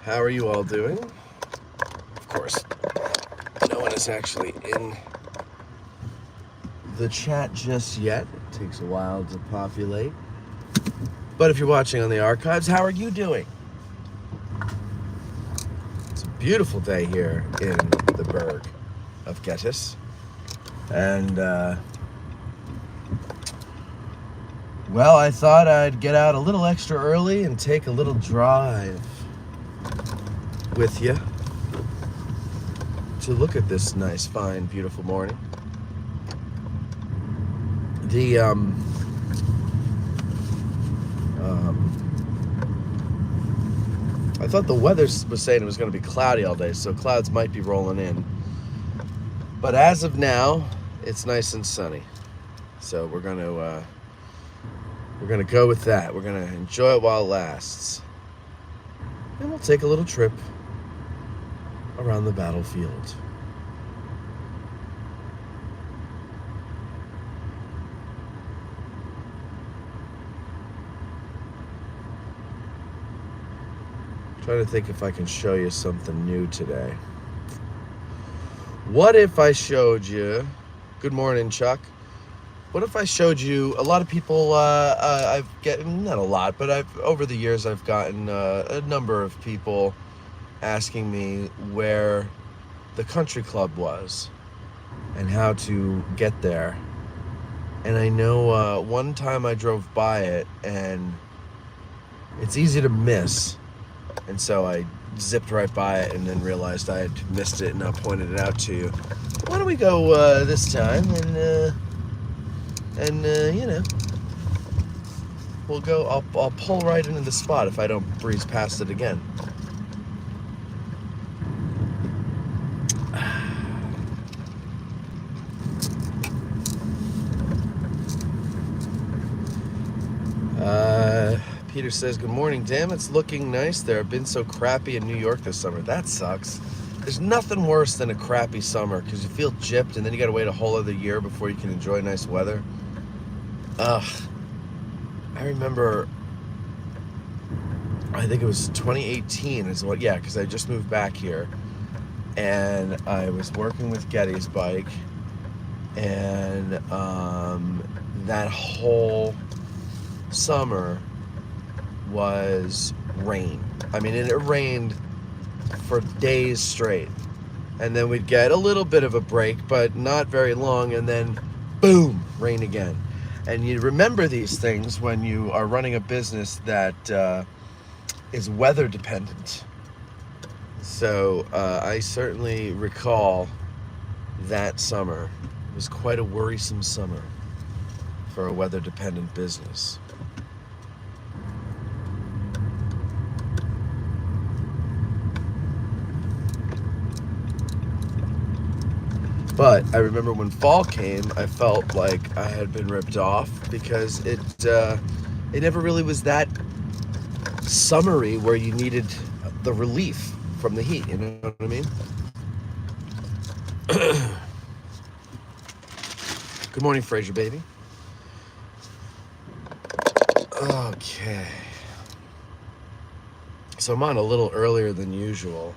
How are you all doing? Of course, no one is actually in the chat just yet. It takes a while to populate. But if you're watching on the archives, how are you doing? It's a beautiful day here in the burg of Gettys. And, well, I thought I'd get out a little extra early and take a little drive with you to look at this nice, fine, beautiful morning. I thought the weather was saying it was going to be cloudy all day, so clouds might be rolling in. But as of now, it's nice and sunny. So we're going to go with that. We're going to enjoy it while it lasts. And we'll take a little trip around the battlefield. Trying to think if I can show you something new today. What if I showed you, good morning, Chuck. What if I showed you, a lot of people, I've gotten, not a lot, but over the years I've gotten a number of people asking me where the country club was and how to get there. And I know one time I drove by it and it's easy to miss. And so I zipped right by it and then realized I had missed it, and I pointed it out to you. Why don't we go this time and you know, we'll go. I'll pull right into the spot if I don't breeze past it again. Peter says, good morning, damn, it's looking nice there. I've been so crappy in New York this summer. That sucks. There's nothing worse than a crappy summer because you feel gypped and then you got to wait a whole other year before you can enjoy nice weather. Ugh. I remember, I think it was 2018 is what, yeah, because I just moved back here. And I was working with Getty's bike. And that whole summer was rain. I mean, it rained for days straight. And then we'd get a little bit of a break, but not very long, and then boom, rain again. And you remember these things when you are running a business that is weather dependent. So I certainly recall that summer. It was quite a worrisome summer for a weather dependent business. But I remember when fall came, I felt like I had been ripped off because it never really was that summery where you needed the relief from the heat, you know what I mean? Good morning, Fraser, baby. Okay. So I'm on a little earlier than usual.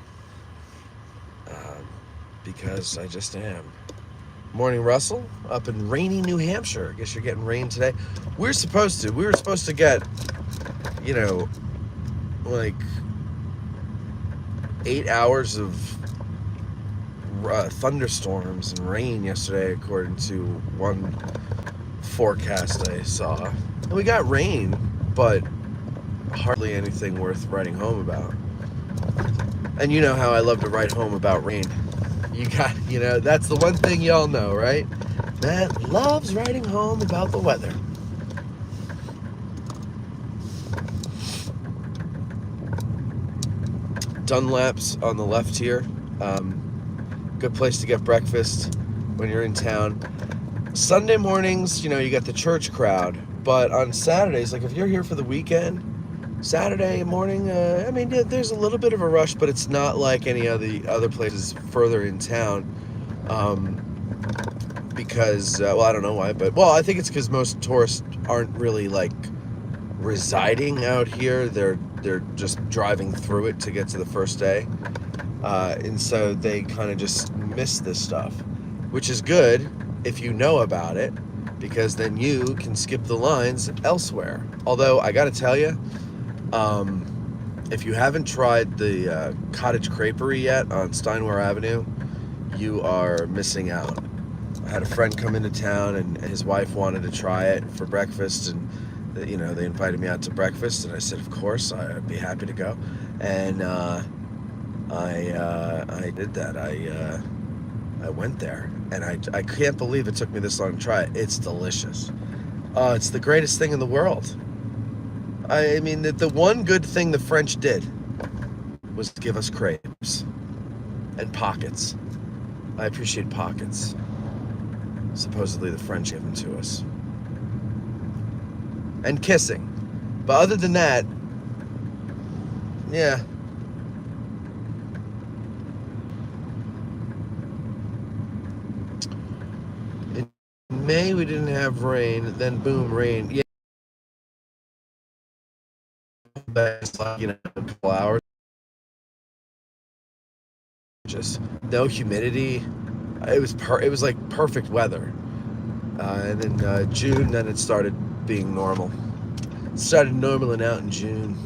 Because I just am. Morning, Russell, up in rainy New Hampshire. I guess you're getting rain today. We were supposed to get, you know, like 8 hours of thunderstorms and rain yesterday, according to one forecast I saw. And we got rain, but hardly anything worth writing home about. And you know how I love to write home about rain. You know, that's the one thing y'all know, right? Matt loves writing home about the weather. Dunlap's on the left here. Good place to get breakfast when you're in town. Sunday mornings, you know, you got the church crowd. But on Saturdays, like if you're here for the weekend, Saturday morning, I mean, there's a little bit of a rush, but it's not like any of the other places further in town. because well, I don't know why, but well, I think it's because most tourists aren't really like residing out here. They're just driving through it to get to the first day, and so they kind of just miss this stuff, which is good if you know about it, because then you can skip the lines elsewhere. Although I gotta tell you, if you haven't tried the cottage creperie yet on Steinway Avenue, you are missing out. I had a friend come into town and his wife wanted to try it for breakfast, and you know, they invited me out to breakfast, and I said, of course, I'd be happy to go. And I did that. I went there, and I can't believe it took me this long to try it. It's delicious. It's the greatest thing in the world. I mean, the one good thing the French did was give us crepes and pockets. I appreciate pockets. Supposedly the French give them to us. And kissing. But other than that, yeah. In May we didn't have rain, then boom, rain. Yeah. That's like, you know, a couple hours. Just no humidity. It was like perfect weather. And then June, then it started being normal. It started normaling out in June.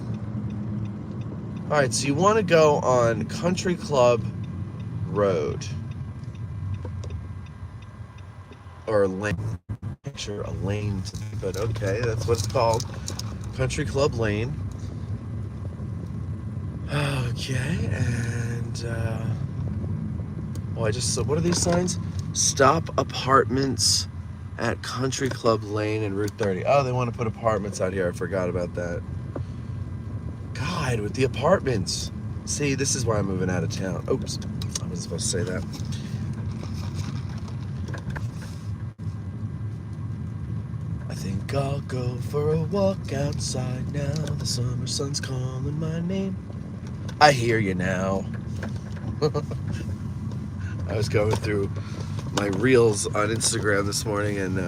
All right, so you want to go on Country Club Road or lane. Picture a lane, but okay, that's what it's called. Country Club Lane. Okay, and so what are these signs? Stop apartments at Country Club Lane and Route 30. Oh, they want to put apartments out here. I forgot about that. God, with the apartments. See, this is why I'm moving out of town. Oops, I wasn't supposed to say that. I think I'll go for a walk outside now. The summer sun's calling my name. I hear you now. I was going through my reels on Instagram this morning, and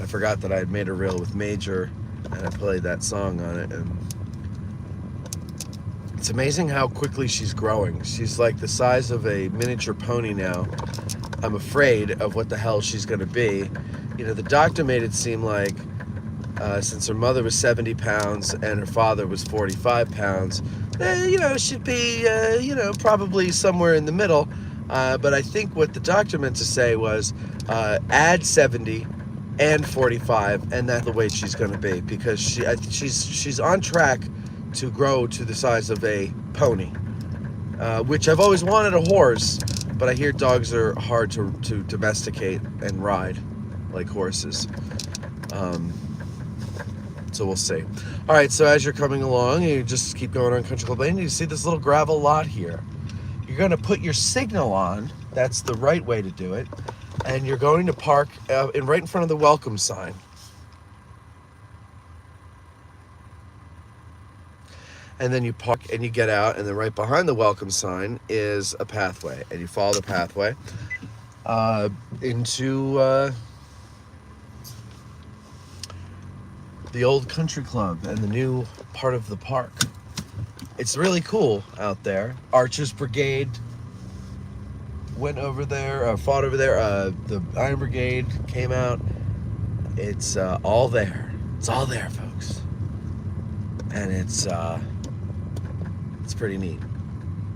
I forgot that I had made a reel with Major, and I played that song on it, and it's amazing how quickly she's growing. She's like the size of a miniature pony now. I'm afraid of what the hell she's going to be. You know, the doctor made it seem like since her mother was 70 pounds and her father was 45 pounds, you know, she'd be, you know, probably somewhere in the middle. But I think what the doctor meant to say was add 70 and 45, and that's the way she's going to be, because she's on track to grow to the size of a pony, which I've always wanted a horse, but I hear dogs are hard to domesticate and ride like horses. So we'll see. All right, so as you're coming along, you just keep going on Country Club Lane, you see this little gravel lot here. You're going to put your signal on. That's the right way to do it. And you're going to park right in front of the welcome sign. And then you park and you get out, and then right behind the welcome sign is a pathway. And you follow the pathway into the old country club and the new part of the park. It's really cool out there. Archers Brigade went over there, fought over there. The Iron Brigade came out. It's all there. It's all there, folks. And it's pretty neat.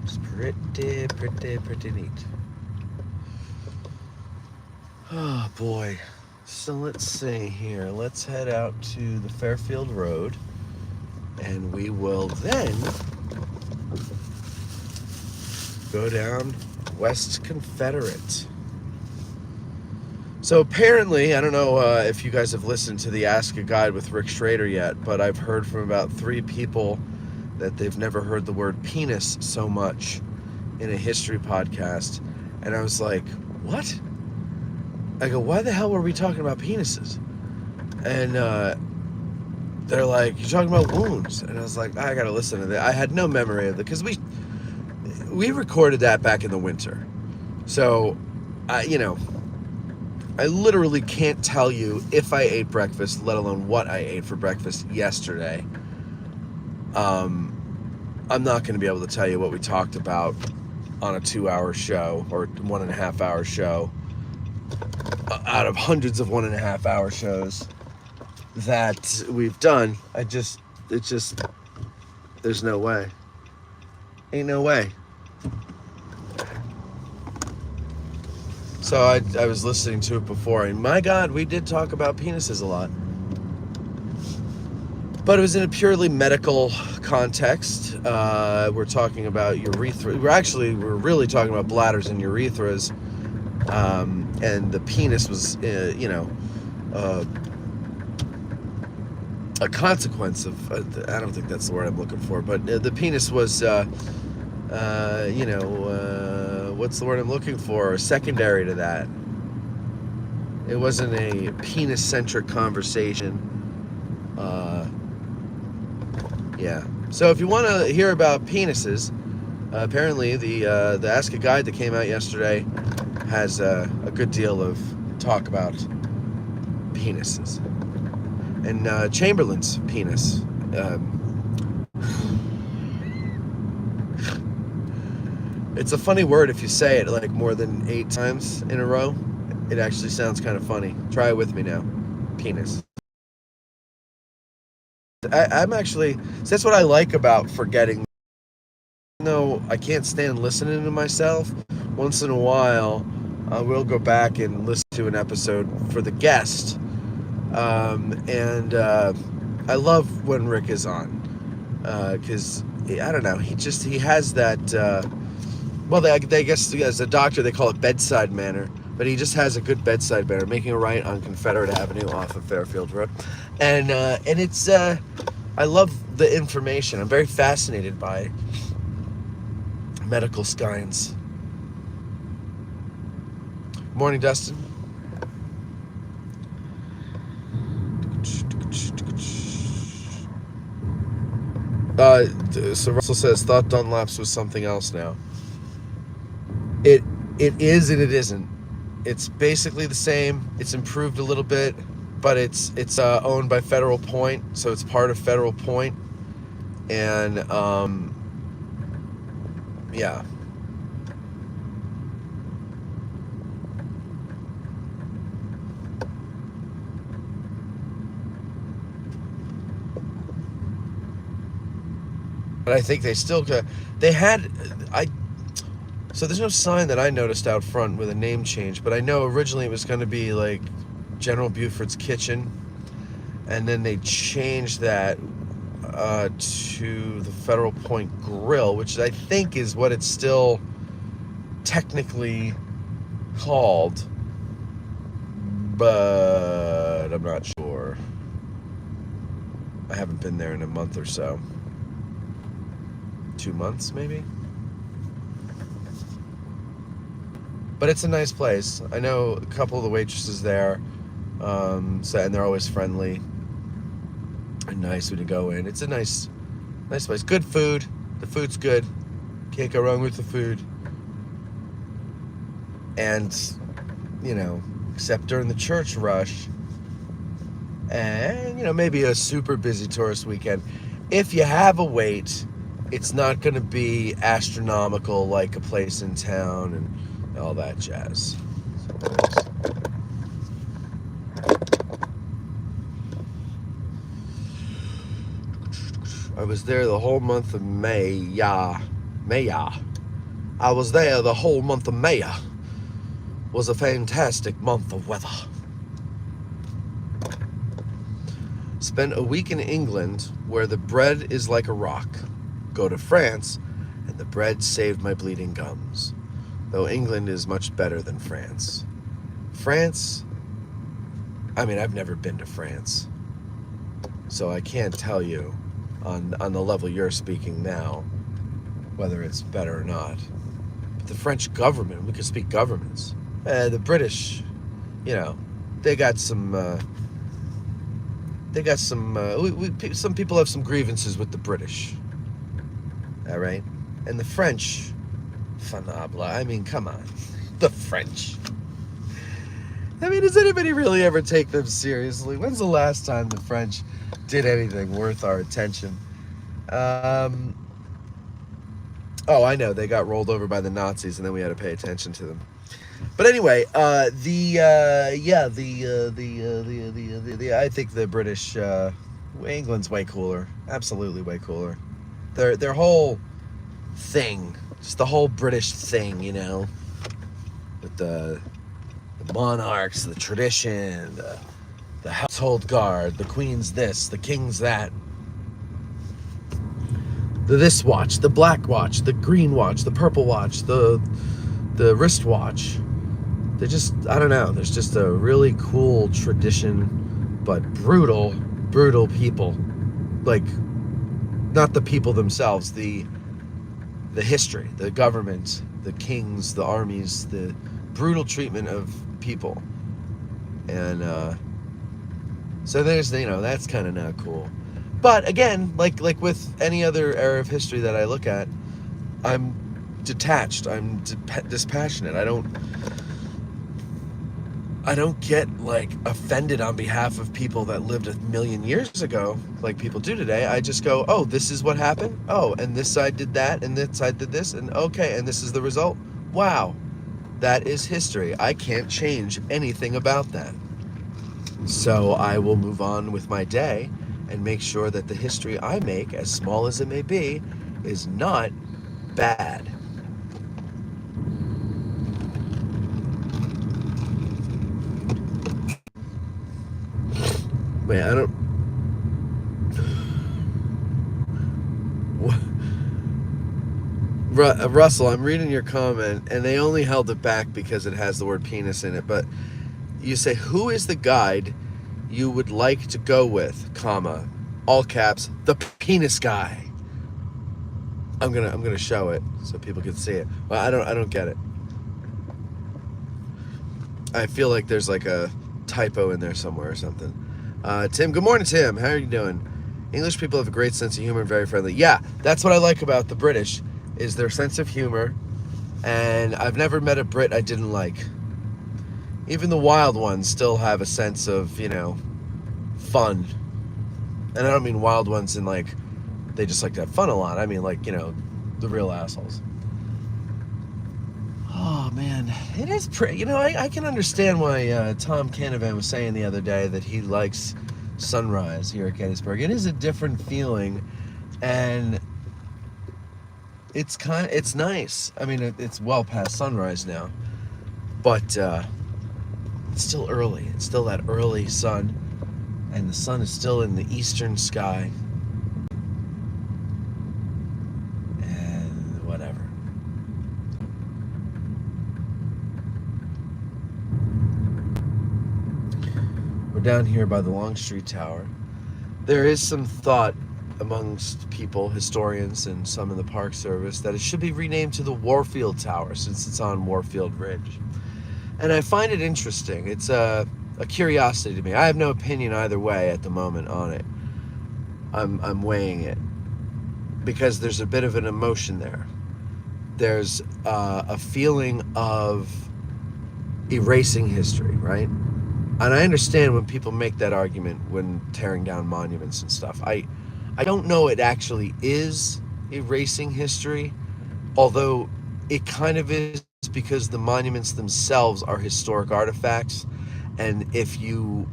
It's pretty neat. Oh boy. So let's see here. Let's head out to the Fairfield Road, and we will then go down West Confederate. So apparently, I don't know if you guys have listened to the Ask a Guide with Rick Schrader yet, but I've heard from about 3 people that they've never heard the word penis so much in a history podcast. And I was like, what? I go, why the hell were we talking about penises? And they're like, you're talking about wounds. And I was like, I gotta listen to that. I had no memory of it, because we recorded that back in the winter. So, you know, I literally can't tell you if I ate breakfast, let alone what I ate for breakfast yesterday. I'm not going to be able to tell you what we talked about on a 2-hour show or 1.5-hour show out of hundreds of 1.5-hour shows that we've done. There's no way. Ain't no way. So I was listening to it before, and my God, we did talk about penises a lot. But it was in a purely medical context. We're talking about urethra. We're really talking about bladders and urethras. And the penis was, a consequence of, I don't think that's the word I'm looking for, but the penis was, what's the word I'm looking for? Secondary to that. It wasn't a penis-centric conversation. Yeah. So if you want to hear about penises, apparently the Ask a Guide that came out yesterday has a good deal of talk about penises. And Chamberlain's penis. It's a funny word if you say it like more than 8 times in a row. It actually sounds kind of funny. Try it with me now. Penis. I'm actually, that's what I like about forgetting. No, I can't stand listening to myself. Once in a while, I will go back and listen to an episode for the guest. I love when Rick is on. Because, I don't know, he has that, they guess as a doctor they call it bedside manner. But he just has a good bedside manner, making a right on Confederate Avenue off of Fairfield Road. And it's, I love the information. I'm very fascinated by medical science. Morning, Dustin. So Russell says, thought Dunlap's was something else now. It is and it isn't. It's basically the same. It's improved a little bit, but it's owned by Federal Point, so it's part of Federal Point. And yeah. But I think they still so there's no sign that I noticed out front with a name change, but I know originally it was going to be like General Buford's Kitchen, and then they changed that to the Federal Point Grill, which I think is what it's still technically called, but I'm not sure. I haven't been there in a month or so. 2 months, maybe? But it's a nice place. I know a couple of the waitresses there, and they're always friendly and nice when you go in. It's a nice place. Good food. The food's good. Can't go wrong with the food. And, except during the church rush and, maybe a super busy tourist weekend. If you have a wait, it's not going to be astronomical like a place in town and all that jazz. I was there the whole month of May. I was there the whole month of May. Was a fantastic month of weather. Spent a week in England where the bread is like a rock. Go to France and the bread saved my bleeding gums. Though England is much better than France. France, I've never been to France, so I can't tell you on the level you're speaking now whether it's better or not. But the French government, we could speak governments. The British, they got some. Some people have some grievances with the British. All right, and the French. Come on. The French. I mean, does anybody really ever take them seriously? When's the last time the French did anything worth our attention? Oh, I know, they got rolled over by the Nazis, and then we had to pay attention to them. But anyway, I think the British, England's way cooler. Absolutely way cooler. Their whole thing, just the whole British thing, you know, with the monarchs, the tradition, the household guard, the Queen's this, the King's that. The this watch, the black watch, the green watch, the purple watch, the wristwatch. They just, I don't know, there's just a really cool tradition, but brutal people. Like, not the people themselves, the history, the government, the kings, the armies, the brutal treatment of people. And so there's, you know, that's kind of not cool. But again, like with any other era of history that I look at, I'm detached, I'm dispassionate. I don't get like offended on behalf of people that lived 1 million years ago like people do today. I just go, oh, this is what happened. Oh, and this side did that, and this side did this, and okay, and this is the result. Wow, that is history. I can't change anything about that. So I will move on with my day and make sure that the history I make, as small as it may be, is not bad. Wait, I don't... Russell, I'm reading your comment, and they only held it back because it has the word penis in it, but you say, who is the guide you would like to go with, comma, all caps, the penis guy. I'm gonna show it so people can see it. Well, I don't get it. I feel like there's like a typo in there somewhere or something. Tim, good morning, Tim. How are you doing? English people have a great sense of humor and very friendly. Yeah, that's what I like about the British, is their sense of humor. And I've never met a Brit I didn't like. Even the wild ones still have a sense of, you know, fun. And I don't mean wild ones in like, they just like to have fun a lot. I mean like, you know, the real assholes. Oh man, it is pretty, you know, I can understand why Tom Canavan was saying the other day that he likes sunrise here at Gettysburg. It is a different feeling, and it's nice. I mean, it's well past sunrise now, but it's still early. It's still that early sun, and the sun is still in the eastern sky. And whatever. We're down here by the Longstreet Tower. There is some thought amongst people, historians, and some in the Park Service, that it should be renamed to the Warfield Tower since it's on Warfield Ridge. And I find it interesting. It's a curiosity to me. I have no opinion either way at the moment on it. I'm weighing it because there's a bit of an emotion there. There's a feeling of erasing history, right? And I understand when people make that argument when tearing down monuments and stuff. I don't know it actually is erasing history, although it kind of is, because the monuments themselves are historic artifacts. And if you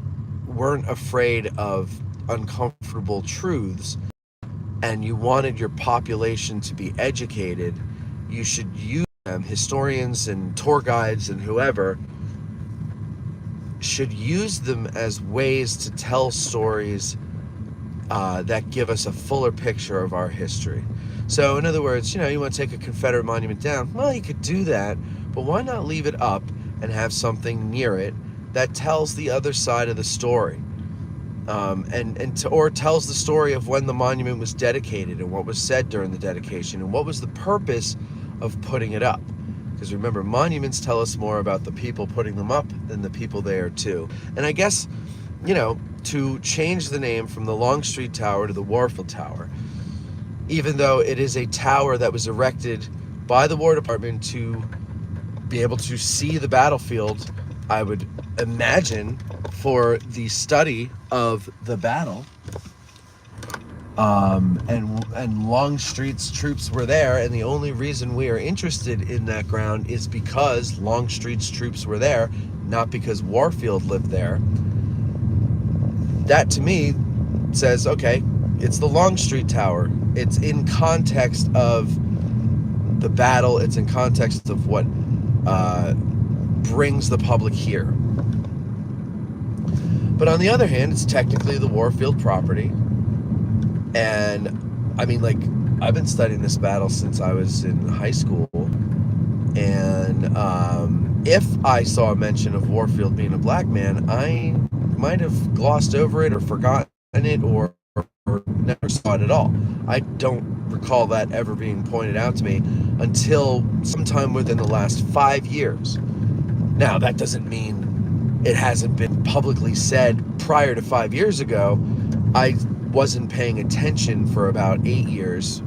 weren't afraid of uncomfortable truths and you wanted your population to be educated, you should use them. Historians and tour guides and whoever should use them as ways to tell stories that give us a fuller picture of our history. So in other words, you know, you want to take a Confederate monument down, well, you could do that, but why not leave it up and have something near it that tells the other side of the story, or tells the story of when the monument was dedicated and what was said during the dedication and what was the purpose of putting it up. Because remember, monuments tell us more about the people putting them up than the people there too. And I guess, you know, to change the name from the Longstreet Tower to the Warfield Tower, even though it is a tower that was erected by the War Department to be able to see the battlefield I would imagine, for the study of the battle. And Longstreet's troops were there, and the only reason we are interested in that ground is because Longstreet's troops were there, not because Warfield lived there. That to me says, okay, it's the Longstreet Tower. It's in context of the battle. It's in context of what brings the public here. But on the other hand, it's technically the Warfield property. And I mean, like, I've been studying this battle since I was in high school. And if I saw a mention of Warfield being a black man, I might have glossed over it or forgotten it or never saw it at all. I don't recall that ever being pointed out to me until sometime within the last 5 years. Now, that doesn't mean it hasn't been publicly said prior to 5 years ago. I wasn't paying attention for about 8 years.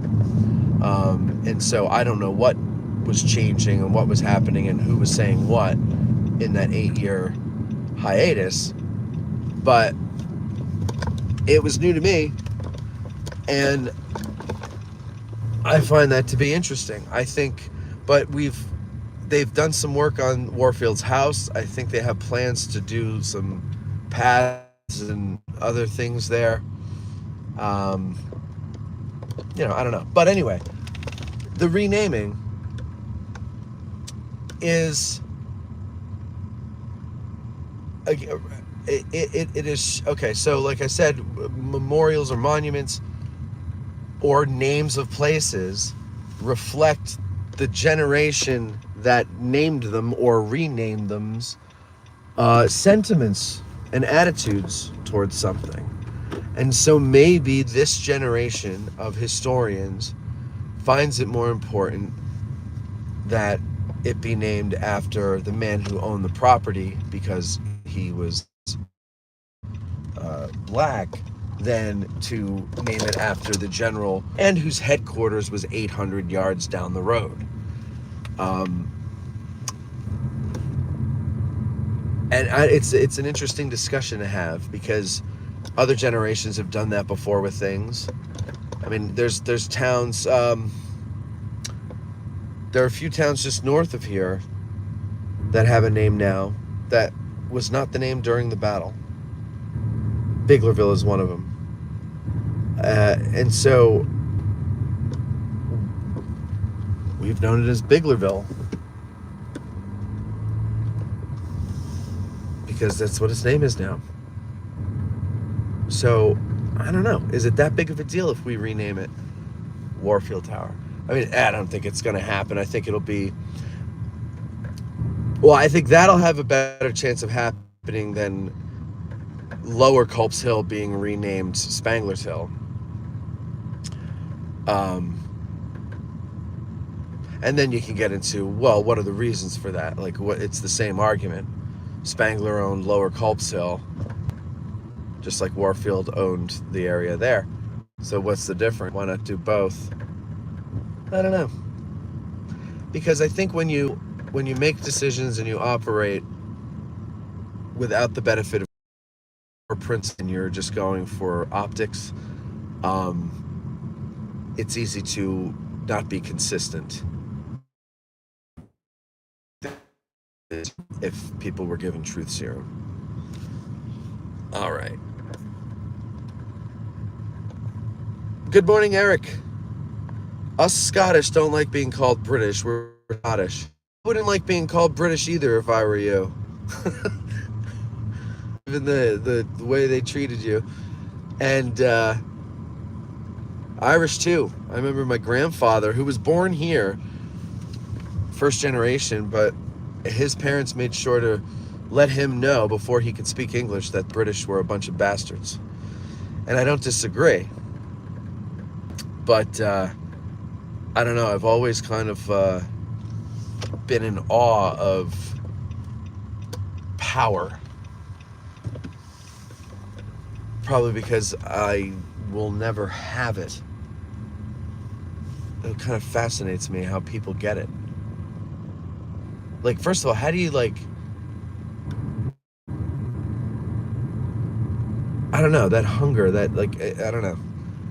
And so I don't know what was changing and what was happening and who was saying what in that 8-year hiatus. But it was new to me, and I find that to be interesting. I think, but they've done some work on Warfield's house. I think they have plans to do some paths and other things there. I don't know. But anyway, the renaming is it is okay. So like I said, memorials or monuments or names of places reflect the generation that named them or renamed them's sentiments and attitudes towards something. And so maybe this generation of historians finds it more important that it be named after the man who owned the property because he was black than to name it after the general and whose headquarters was 800 yards down the road. It's an interesting discussion to have because other generations have done that before with things. I mean, there's towns. There are a few towns just north of here that have a name now that was not the name during the battle. Biglerville is one of them. And so we've known it as Biglerville because that's what its name is now. So, I don't know. Is it that big of a deal if we rename it Warfield Tower? I mean, I don't think it's going to happen. I think it'll be... Well, I think that'll have a better chance of happening than Lower Culp's Hill being renamed Spangler's Hill. And then you can get into, well, what are the reasons for that? Like, it's the same argument. Spangler owned Lower Culp's Hill, just like Warfield owned the area there. So what's the difference? Why not do both? I don't know. Because I think when you make decisions and you operate without the benefit of principle and you're just going for optics, it's easy to not be consistent if people were given truth serum. All right. Good morning, Eric. Us Scottish don't like being called British. We're Scottish. I wouldn't like being called British either if I were you. Even the way they treated you. And Irish too. I remember my grandfather, who was born here, first generation, but his parents made sure to let him know before he could speak English that the British were a bunch of bastards. And I don't disagree. But I don't know, I've always kind of been in awe of power. Probably because I will never have it. It kind of fascinates me how people get it. Like, first of all, how do you, like, I don't know, that hunger, that, like, I don't know.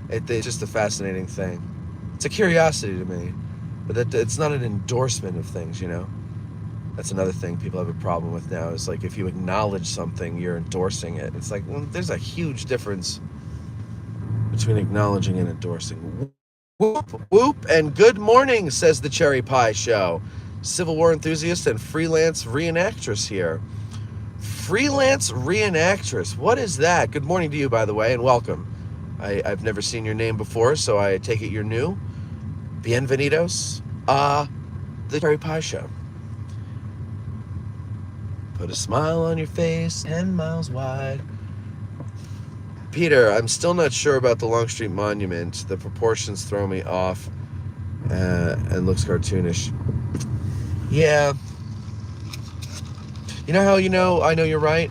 It's just a fascinating thing. It's a curiosity to me, but it's not an endorsement of things, you know? That's another thing people have a problem with now, is like if you acknowledge something, you're endorsing it. It's like, well, there's a huge difference between acknowledging and endorsing. Whoop, whoop, and good morning, says the Cherry Pie Show. Civil War enthusiast and freelance reenactress here. Freelance reenactress. What is that? Good morning to you, by the way, and welcome. I've never seen your name before, so I take it you're new. Bienvenidos a the Cherry Pie Show. Put a smile on your face, 10 miles wide. Peter, I'm still not sure about the Longstreet Monument. The proportions throw me off and looks cartoonish. Yeah. You know how I know you're right?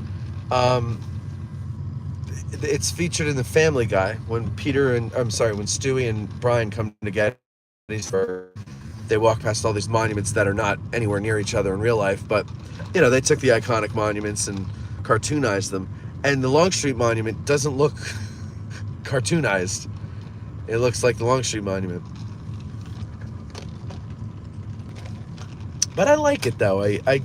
It's featured in the Family Guy when when Stewie and Brian come to Gettysburg. They walk past all these monuments that are not anywhere near each other in real life, but they took the iconic monuments and cartoonized them. And the Longstreet Monument doesn't look cartoonized. It looks like the Longstreet Monument. But I like it, though. I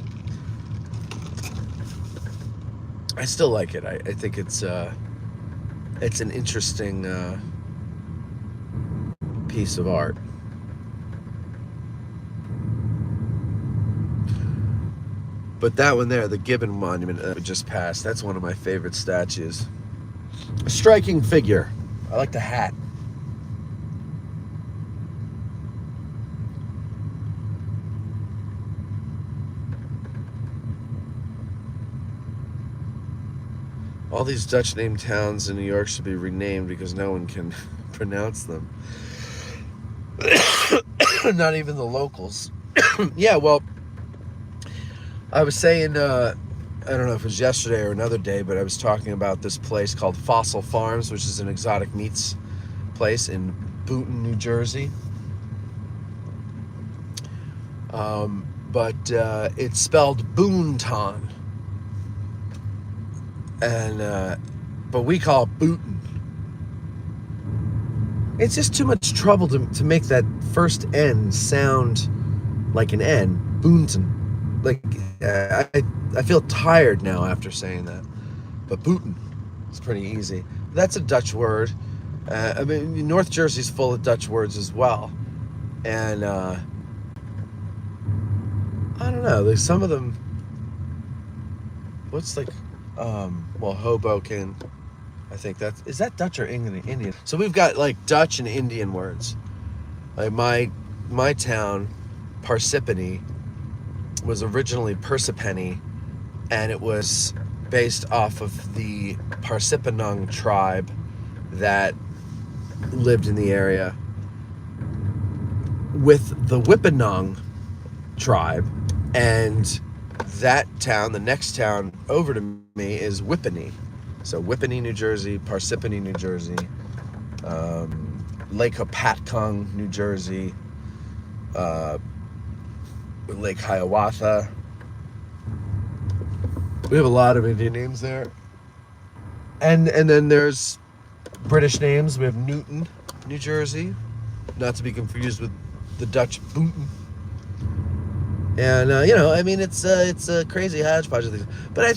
still like it. I think it's an interesting piece of art. But that one there, the Gibbon Monument that we just passed, that's one of my favorite statues. A striking figure. I like the hat. All these Dutch named towns in New York should be renamed because no one can pronounce them. Not even the locals. Yeah, well, I was saying, I don't know if it was yesterday or another day, but I was talking about this place called Fossil Farms, which is an exotic meats place in Boonton, New Jersey. But it's spelled Boonton. And but we call it Boonton. It's just too much trouble to make that first N sound like an N. Boonton. Like, I feel tired now after saying that. But Boonton is pretty easy. That's a Dutch word. I mean, North Jersey's full of Dutch words as well. And I don't know. There's some of them. What's like, Hoboken. I think is that Dutch or Indian? So we've got like Dutch and Indian words. Like my town, Parsippany, was originally Persipenny, and it was based off of the Parsipinung tribe that lived in the area with the Whippenung tribe, and that town, the next town over to me, is Whippany. So Whippany, New Jersey, Parsippany, New Jersey, Lake Hopatcong, New Jersey, Lake Hiawatha. We have a lot of Indian names there. And then there's British names. We have Newton, New Jersey, not to be confused with the Dutch Boonton. And I mean, it's a crazy hodgepodge of things. But I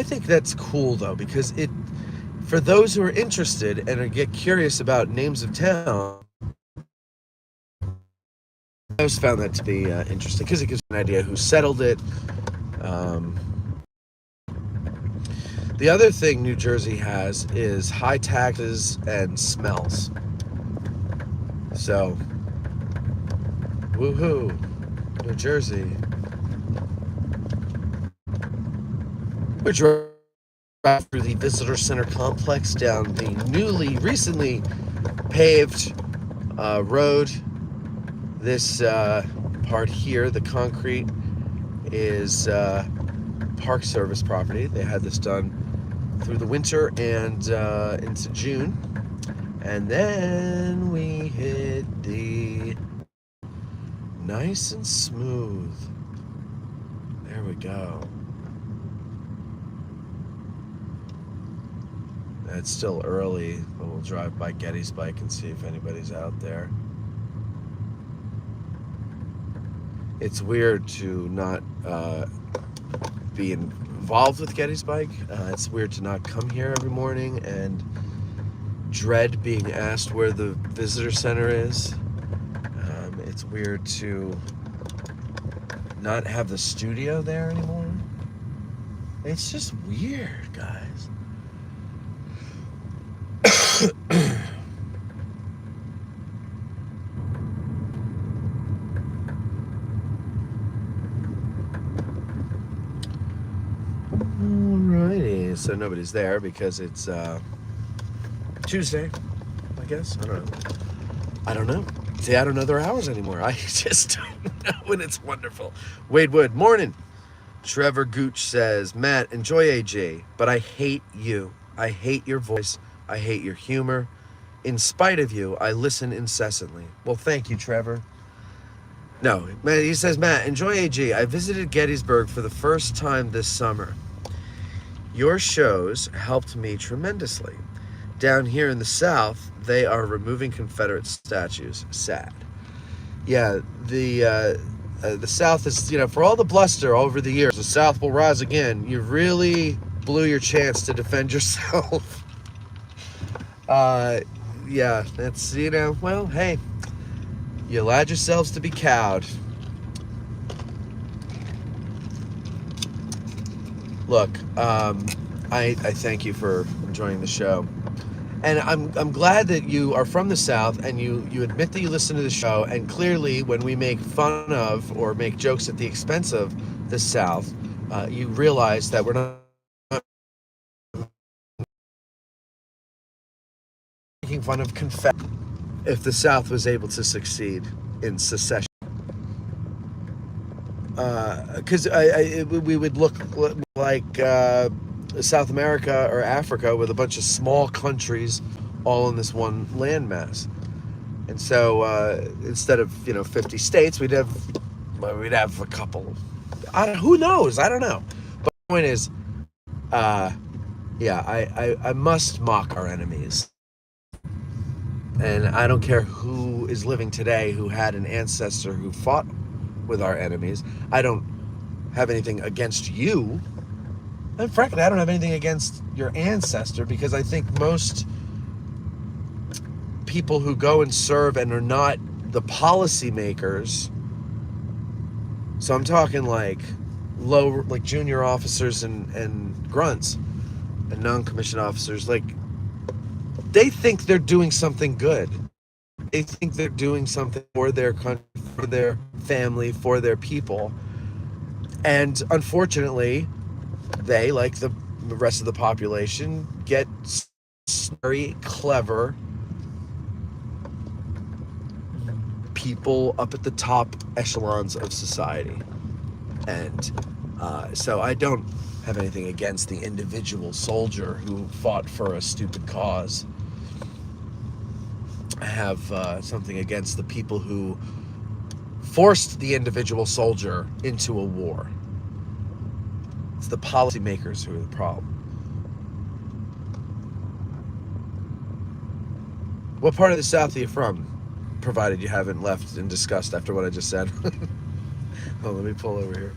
think that's cool though, because for those who are interested and get curious about names of town, I always found that to be interesting because it gives you an idea who settled it. The other thing New Jersey has is high taxes and smells. So, woohoo, New Jersey. We're driving through the visitor center complex down the recently paved road. This part here, the concrete, is Park Service property. They had this done through the winter and into June. And then we hit the nice and smooth. There we go. It's still early, but we'll drive by Gettysburg and see if anybody's out there. It's weird to not be involved with Gettysburg. It's weird to not come here every morning and dread being asked where the visitor center is. It's weird to not have the studio there anymore. It's just weird, guys. Alrighty, so nobody's there because it's Tuesday, I guess. I don't know. See, I don't know their hours anymore. I just don't know, and it's wonderful. Wade Wood, morning. Trevor Gooch says, Matt, enjoy AJ, but I hate you. I hate your voice. I hate your humor. In spite of you, I listen incessantly. Well, thank you, Trevor. No, he says, Matt, enjoy AG. I visited Gettysburg for the first time this summer. Your shows helped me tremendously. Down here in the South, they are removing Confederate statues. Sad. Yeah, the South is, for all the bluster over the years, the South will rise again. You really blew your chance to defend yourself. Yeah, that's, well, hey, you allowed yourselves to be cowed. Look, I thank you for enjoying the show. And I'm glad that you are from the South and you admit that you listen to the show. And clearly, when we make fun of or make jokes at the expense of the South, you realize that we're not making fun of Confederate. If the South was able to succeed in secession, because we would look like South America or Africa with a bunch of small countries all in this one landmass. And so instead of 50 states, we'd have a couple. Who knows? I don't know. But the point is, yeah, I must mock our enemies. And I don't care who is living today who had an ancestor who fought with our enemies. I don't have anything against you. And frankly, I don't have anything against your ancestor, because I think most people who go and serve and are not the policymakers, so I'm talking like junior officers and grunts and non-commissioned officers, they think they're doing something good. They think they're doing something for their country, for their family, for their people. And unfortunately, they, like the rest of the population, get very clever people up at the top echelons of society. And so I don't have anything against the individual soldier who fought for a stupid cause. I have something against the people who forced the individual soldier into a war. It's the policymakers who are the problem. What part of the South are you from? Provided you haven't left in disgust after what I just said. Oh, let me pull over here.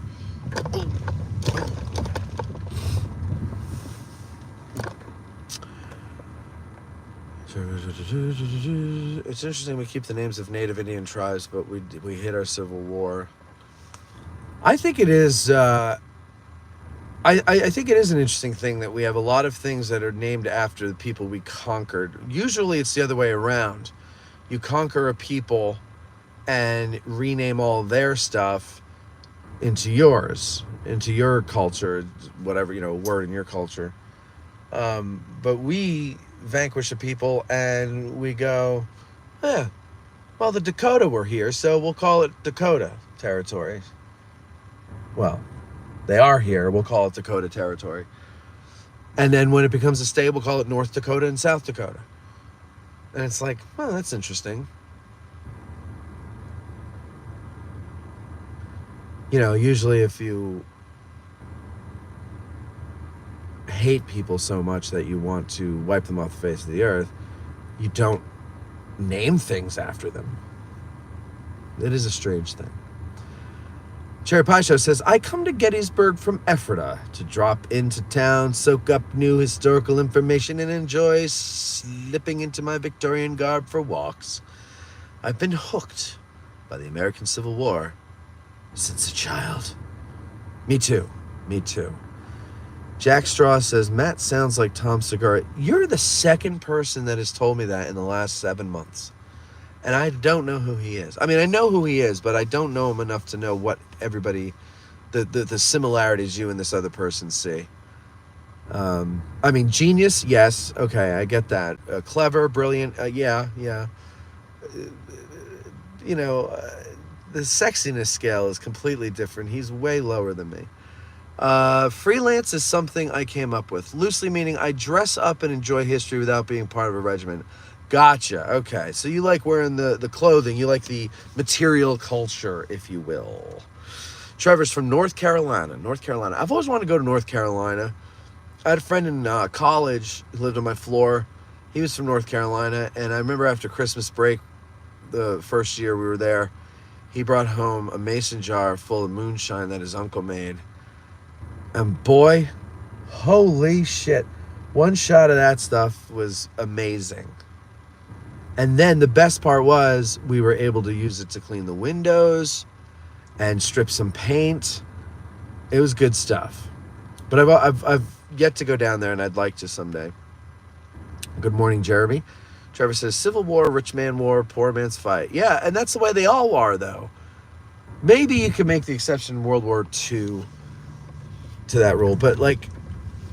It's interesting we keep the names of Native Indian tribes, but we hit our Civil War. I think it is. I think it is an interesting thing that we have a lot of things that are named after the people we conquered. Usually, it's the other way around. You conquer a people and rename all their stuff into yours, into your culture, whatever, word in your culture. But we vanquish a people and we go, well, the Dakota were here, so we'll call it Dakota territory. Well, they are here, we'll call it Dakota territory. And then when it becomes a state, we'll call it North Dakota and South Dakota. And it's like, well, that's interesting. Usually if you hate people so much that you want to wipe them off the face of the earth, you don't name things after them. It is a strange thing. Cherry Pie Show says, I come to Gettysburg from Ephrata to drop into town, soak up new historical information, and enjoy slipping into my Victorian garb for walks. I've been hooked by the American Civil War since a child. Me too. Jack Straw says, Matt sounds like Tom Segura. You're the second person that has told me that in the last 7 months. And I don't know who he is. I mean, I know who he is, but I don't know him enough to know what everybody, the similarities you and this other person see. I mean, genius, yes. Okay, I get that. Clever, brilliant, yeah. You know, the sexiness scale is completely different. He's way lower than me. Freelance is something I came up with. Loosely meaning I dress up and enjoy history without being part of a regiment. Gotcha. Okay. So you like wearing the clothing. You like the material culture, if you will. Trevor's from North Carolina. I've always wanted to go to North Carolina. I had a friend in college who lived on my floor. He was from North Carolina. And I remember after Christmas break, the first year we were there, he brought home a mason jar full of moonshine that his uncle made. And boy, holy shit. One shot of that stuff was amazing. And then the best part was we were able to use it to clean the windows and strip some paint. It was good stuff. But I've yet to go down there, and I'd like to someday. Good morning, Jeremy. Trevor says, Civil War, rich man war, poor man's fight. Yeah, and that's the way they all are, though. Maybe you can make the exception in World War II to that rule. But, like,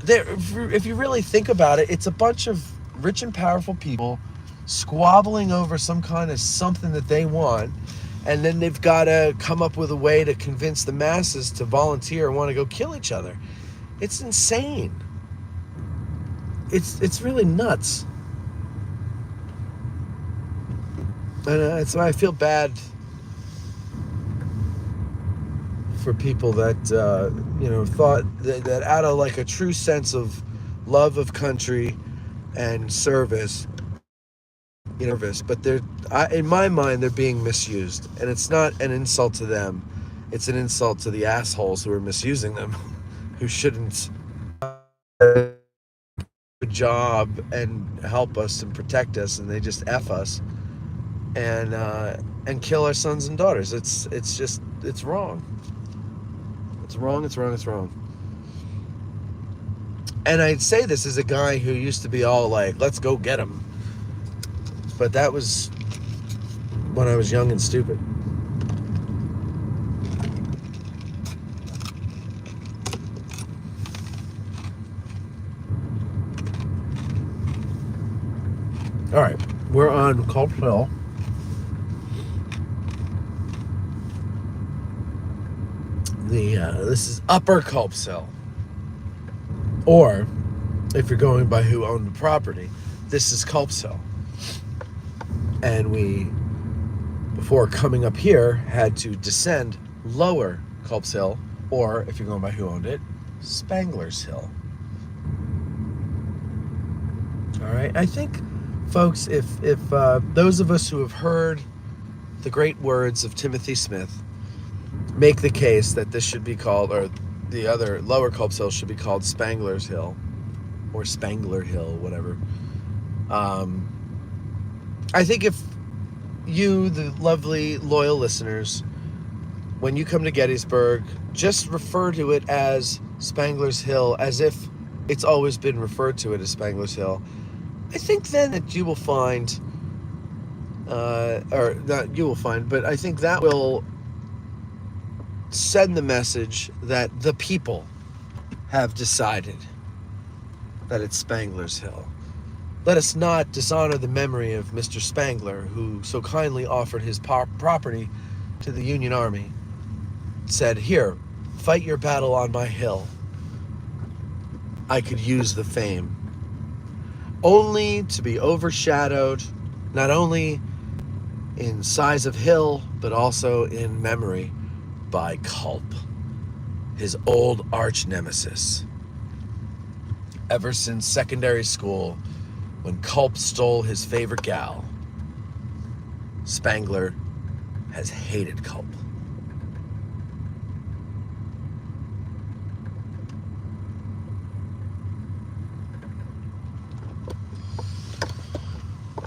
if you really think about it, it's a bunch of rich and powerful people squabbling over some kind of something that they want, and then they've got to come up with a way to convince the masses to volunteer and want to go kill each other. It's insane. It's really nuts. And that's why I feel bad for people that thought that out of like a true sense of love of country and service, but in my mind, they're being misused. And it's not an insult to them. It's an insult to the assholes who are misusing them, who shouldn't do a job and help us and protect us, and they just F us and kill our sons and daughters. It's wrong. It's wrong. And I'd say this as a guy who used to be all like, let's go get them. But that was when I was young and stupid. All right, we're on Culp Hill. This is Upper Culp's Hill. Or, if you're going by who owned the property, this is Culp's Hill. And we, before coming up here, had to descend Lower Culp's Hill, or if you're going by who owned it, Spangler's Hill. All right, I think, folks, if those of us who have heard the great words of Timothy Smith make the case that this should be called, or the other Lower Culp's Hill should be called Spangler's Hill, or Spangler Hill, whatever. I think if you, the lovely, loyal listeners, when you come to Gettysburg, just refer to it as Spangler's Hill, as if it's always been referred to it as Spangler's Hill, I think then that you will find, or not you will find, but I think that will send the message that the people have decided that it's Spangler's Hill. Let us not dishonor the memory of Mr. Spangler, who so kindly offered his property to the Union Army. Said, here, fight your battle on my hill. I could use the fame. Only to be overshadowed, not only in size of hill, but also in memory by Culp, his old arch nemesis. Ever since secondary school, when Culp stole his favorite gal, Spangler has hated Culp.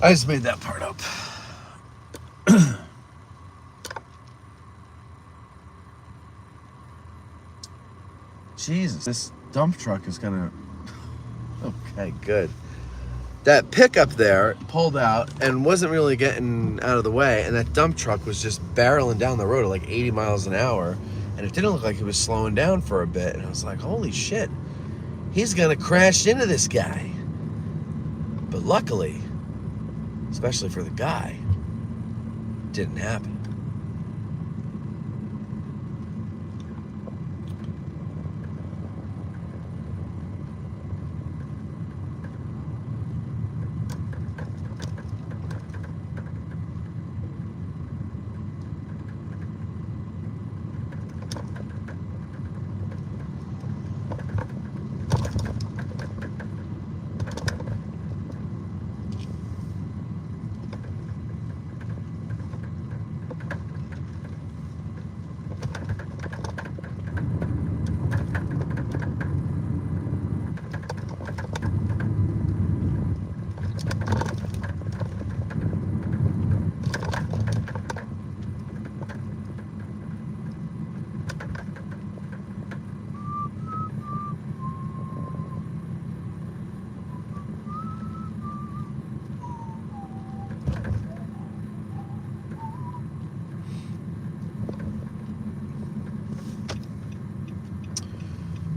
I just made that part up. Jesus, this dump truck is gonna... Okay, good. That pickup there pulled out and wasn't really getting out of the way, and that dump truck was just barreling down the road at like 80 miles an hour, and it didn't look like it was slowing down for a bit, and I was like, holy shit, he's gonna crash into this guy. But luckily, especially for the guy, it didn't happen.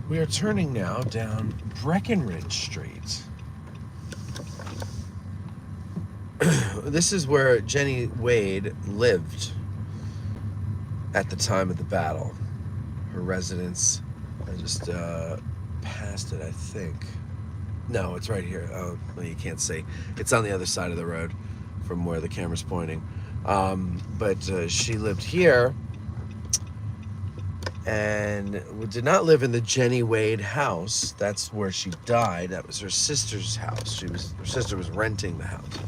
We are turning now down Breckenridge Street. This is where Jenny Wade lived at the time of the battle. Her residence. I just passed it, I think. No, it's right here. Oh, well, you can't see. It's on the other side of the road from where the camera's pointing. But she lived here and did not live in the Jenny Wade house. That's where she died. That was her sister's house. Her sister was renting the house.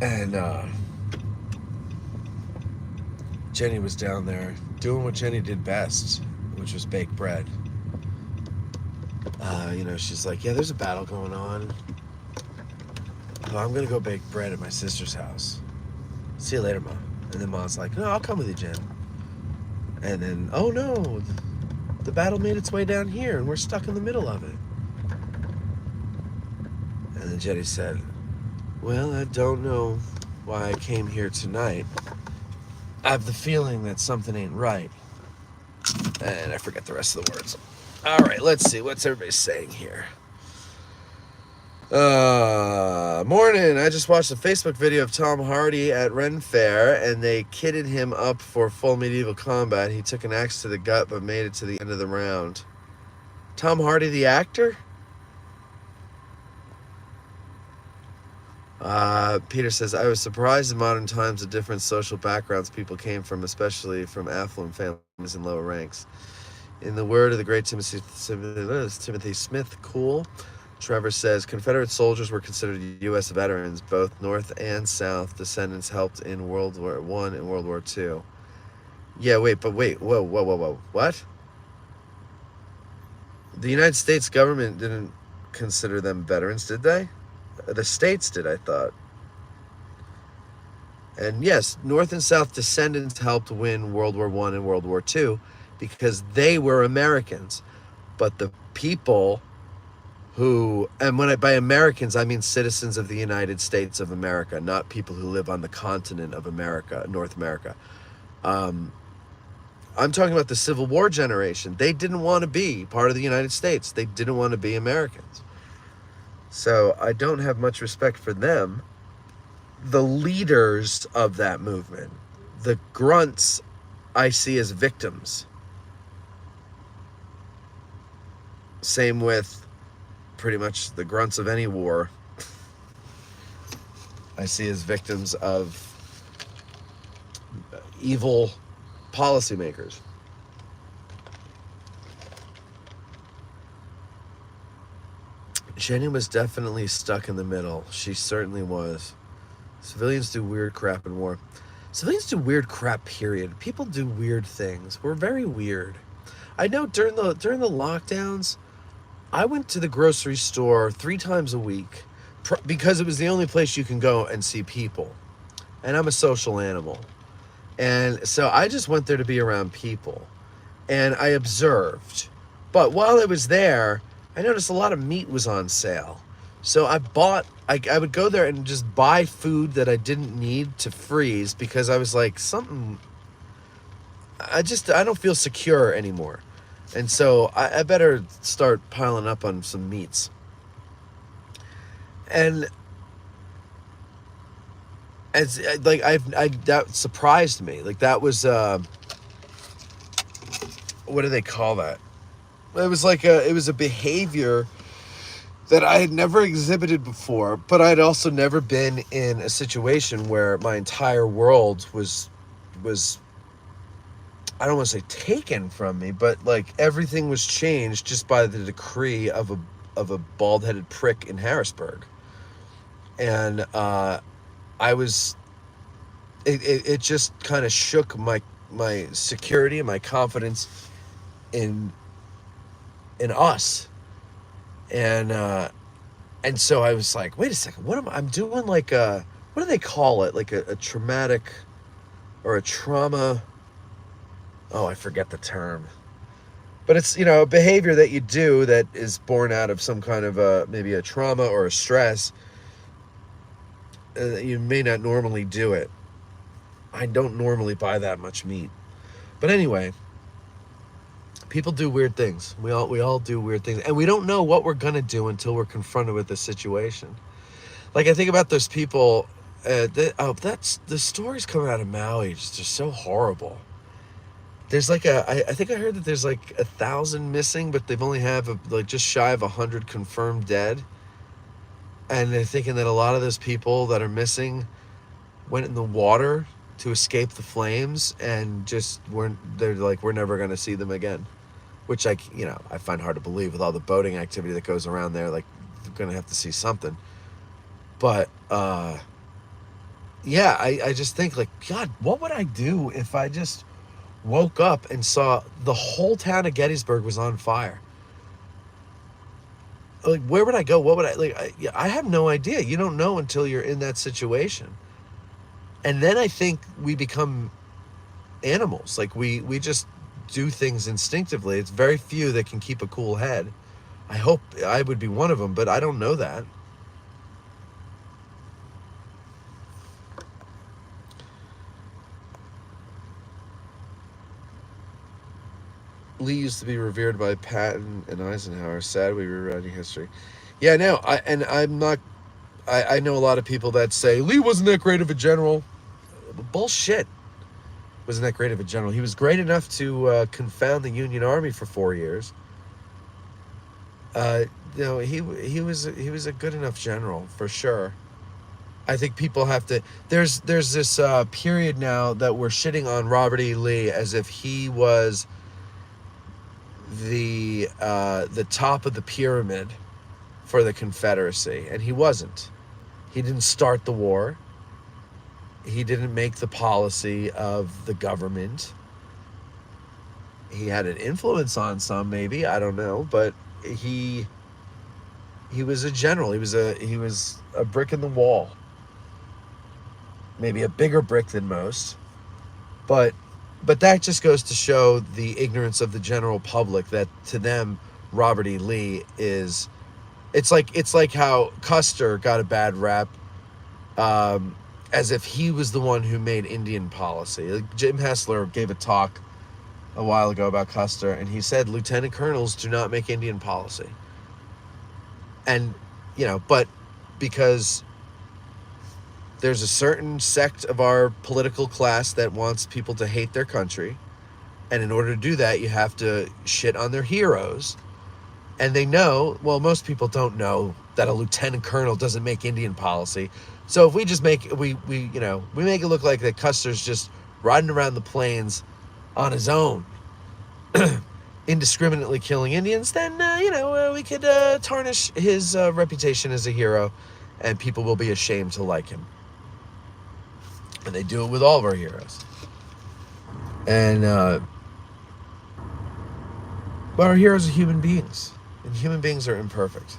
And Jenny was down there doing what Jenny did best, which was bake bread. She's like, yeah, there's a battle going on. Oh, I'm gonna go bake bread at my sister's house. See you later, Mom. And then Mom's like, no, I'll come with you, Jen. And then, oh no, the battle made its way down here and we're stuck in the middle of it. And then Jenny said, well, I don't know why I came here tonight. I have the feeling that something ain't right. And I forget the rest of the words. All right, let's see. What's everybody saying here? Morning. I just watched a Facebook video of Tom Hardy at Ren Fair, and they kitted him up for full medieval combat. He took an axe to the gut, but made it to the end of the round. Tom Hardy, the actor? Peter says, I was surprised in modern times the different social backgrounds people came from, especially from affluent families and lower ranks. In the word of the great Timothy Smith, cool. Trevor says, Confederate soldiers were considered U.S. veterans, both North and South. Descendants helped in World War I and World War II. Yeah, wait, whoa. What? The United States government didn't consider them veterans, did they? The states did, I thought. And yes, North and South descendants helped win World War I and World War II because they were Americans. But the people who, and by Americans, I mean citizens of the United States of America, not people who live on the continent of America, North America. I'm talking about the Civil War generation. They didn't want to be part of the United States. They didn't want to be Americans. So I don't have much respect for them. The leaders of that movement, the grunts, I see as victims. Same with pretty much the grunts of any war. I see as victims of evil policymakers. Jenny was definitely stuck in the middle. She certainly was. Civilians do weird crap in war. Civilians do weird crap, period. People do weird things. We're very weird. I know during the lockdowns, I went to the grocery store 3 times a week because it was the only place you can go and see people. And I'm a social animal. And so I just went there to be around people. And I observed. But while I was there, I noticed a lot of meat was on sale. So I would go there and just buy food that I didn't need to freeze because I was like, I don't feel secure anymore. And so I better start piling up on some meats. And as like that surprised me. Like that was what do they call that? It was a behavior that I had never exhibited before, but I'd also never been in a situation where my entire world was I don't want to say taken from me, but like everything was changed just by the decree of a bald-headed prick in Harrisburg. And I was it just kind of shook my security and my confidence in us. And so I was like, wait a second, I'm doing like what do they call it? Like a traumatic or a trauma. Oh, I forget the term. But it's, a behavior that you do that is born out of some kind of maybe a trauma or a stress. You may not normally do it. I don't normally buy that much meat. But anyway, people do weird things. We all do weird things. And we don't know what we're going to do until we're confronted with the situation. Like, I think about those people. That's the stories coming out of Maui. It's just so horrible. There's like I think I heard that there's like 1,000 missing, but they've only have like just shy of 100 confirmed dead. And they're thinking that a lot of those people that are missing went in the water to escape the flames and they're like, we're never going to see them again. Which I find hard to believe with all the boating activity that goes around there. Like, they're going to have to see something. But, yeah, I just think, like, God, what would I do if I just woke up and saw the whole town of Gettysburg was on fire? Like, where would I go? What would I have no idea. You don't know until you're in that situation. And then I think we become animals. Like, we just do things instinctively. It's very few that can keep a cool head. I hope I would be one of them, but I don't know that. Lee used to be revered by Patton and Eisenhower. Sad we rewriting history. Yeah, no, I know a lot of people that say Lee wasn't that great of a general. Bullshit. Wasn't that great of a general. He was great enough to confound the Union Army for 4 years. He was a good enough general for sure. I think people have to. There's this period now that we're shitting on Robert E. Lee as if he was the top of the pyramid for the Confederacy, and he wasn't. He didn't start the war. He didn't make the policy of the government. He had an influence on some, maybe, I don't know, but he was a general. He was a brick in the wall. Maybe a bigger brick than most. But that just goes to show the ignorance of the general public, that to them Robert E. Lee is it's like how Custer got a bad rap, as if he was the one who made Indian policy. Like, Jim Hessler gave a talk a while ago about Custer, and he said lieutenant colonels do not make Indian policy. And, but because there's a certain sect of our political class that wants people to hate their country, and in order to do that, you have to shit on their heroes. And they know, well, most people don't know that a lieutenant colonel doesn't make Indian policy. So if we just make we make it look like that Custer's just riding around the plains on his own, indiscriminately killing Indians, then, we could tarnish his reputation as a hero, and people will be ashamed to like him. And they do it with all of our heroes. And, but our heroes are human beings, and human beings are imperfect.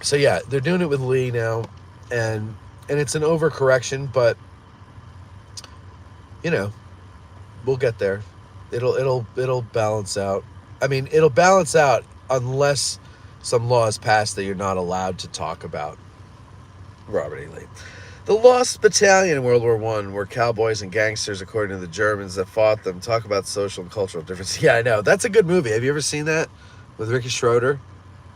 So yeah, they're doing it with Lee now, and it's an overcorrection, but we'll get there. It'll balance out. I mean, it'll balance out unless some law is passed that you're not allowed to talk about Robert E. Lee. The Lost Battalion in World War I were cowboys and gangsters, according to the Germans that fought them. Talk about social and cultural differences. Yeah, I know. That's a good movie. Have you ever seen that with Ricky Schroeder?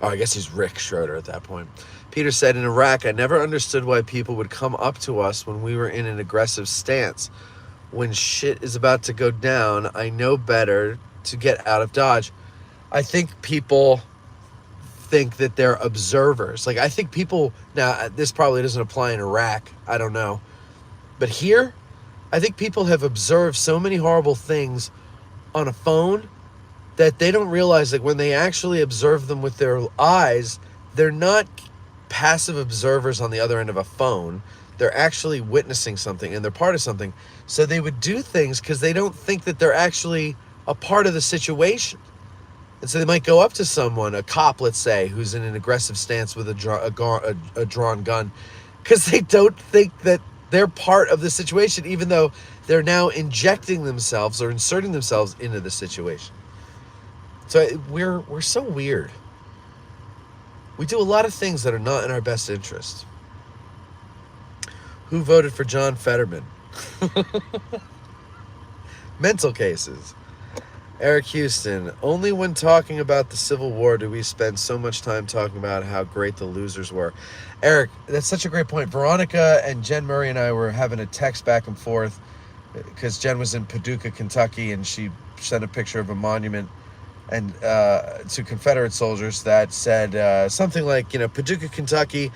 Oh, I guess he's Rick Schroeder at that point. Peter said, in Iraq, I never understood why people would come up to us when we were in an aggressive stance. When shit is about to go down, I know better to get out of Dodge. I think people think that they're observers. Like, I think people, now this probably doesn't apply in Iraq, I don't know. But here, I think people have observed so many horrible things on a phone that they don't realize that when they actually observe them with their eyes, they're not passive observers on the other end of a phone. They're actually witnessing something, and they're part of something. So they would do things because they don't think that they're actually a part of the situation. And so they might go up to someone, a cop, let's say, who's in an aggressive stance with a drawn gun, because they don't think that they're part of the situation, even though they're now injecting themselves or inserting themselves into the situation. So we're so weird. We do a lot of things that are not in our best interest. Who voted for John Fetterman? Mental cases. Eric Houston, only when talking about the Civil War do we spend so much time talking about how great the losers were. Eric, that's such a great point. Veronica and Jen Murray and I were having a text back and forth because Jen was in Paducah, Kentucky, and she sent a picture of a monument and to Confederate soldiers that said something like, Paducah, Kentucky,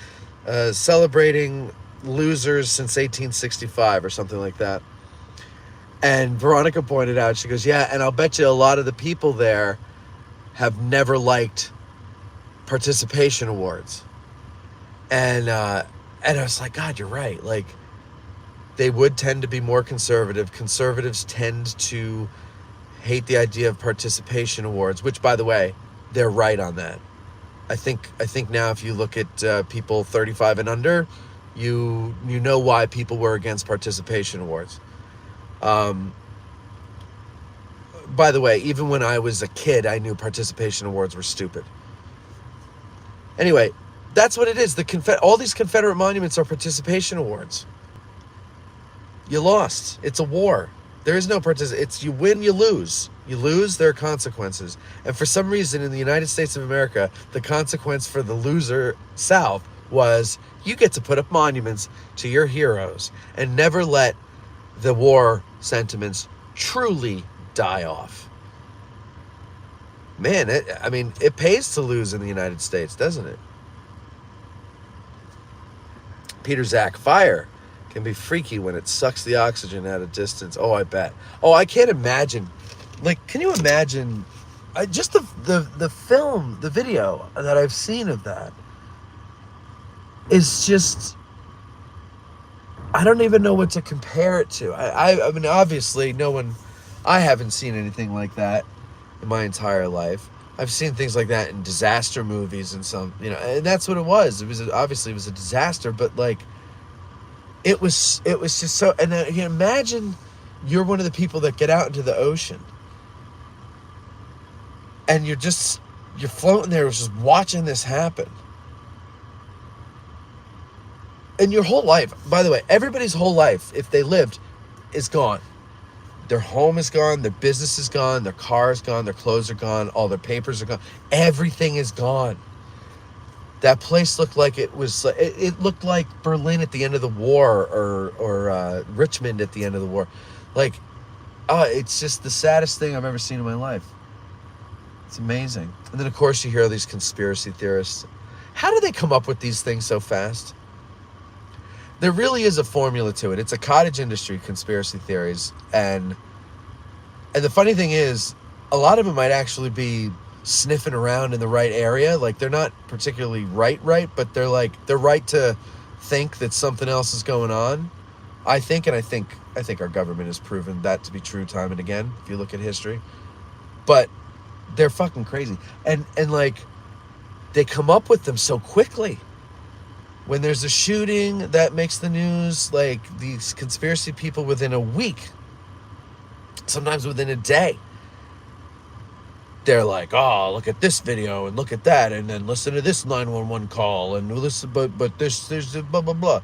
celebrating losers since 1865 or something like that. And Veronica pointed out, she goes, yeah, and I'll bet you a lot of the people there have never liked participation awards. And I was like, God, you're right. Like, they would tend to be more conservative. Conservatives tend to hate the idea of participation awards, which, by the way, they're right on that. I think now if you look at people 35 and under, you know why people were against participation awards. By the way, even when I was a kid, I knew participation awards were stupid. Anyway, that's what it is. All these Confederate monuments are participation awards. You lost. It's a war. There is no it's you win, you lose. You lose, there are consequences. And for some reason in the United States of America, the consequence for the loser South was you get to put up monuments to your heroes and never let the war sentiments truly die off. Man, it pays to lose in the United States, doesn't it? Peter Zach, fire can be freaky when it sucks the oxygen at a distance. Oh, I bet. Oh, I can't imagine. Like, can you imagine just the film, the video that I've seen of that is just, I don't even know what to compare it to. I mean, obviously, I haven't seen anything like that in my entire life. I've seen things like that in disaster movies and some, and that's what it was. It was obviously a disaster, but like, it was just so. And then, imagine you're one of the people that get out into the ocean, and you're floating there, just watching this happen. And your whole life, by the way, everybody's whole life, if they lived, is gone. Their home is gone, their business is gone, their car is gone, their clothes are gone, all their papers are gone. Everything is gone. That place looked like it looked like Berlin at the end of the war, or Richmond at the end of the war. Like, it's just the saddest thing I've ever seen in my life. It's amazing. And then, of course, you hear all these conspiracy theorists. How do they come up with these things so fast? There really is a formula to it. It's a cottage industry, conspiracy theories, and And the funny thing is, a lot of it might actually be sniffing around in the right area. Like, they're not particularly right, but they're right to think that something else is going on. I think our government has proven that to be true time and again, if you look at history. But they're fucking crazy. And like, they come up with them so quickly. When there's a shooting that makes the news, like, these conspiracy people within a week, sometimes within a day, they're like, oh, look at this video and look at that, and then listen to this 911 call, and listen, but there's blah blah blah.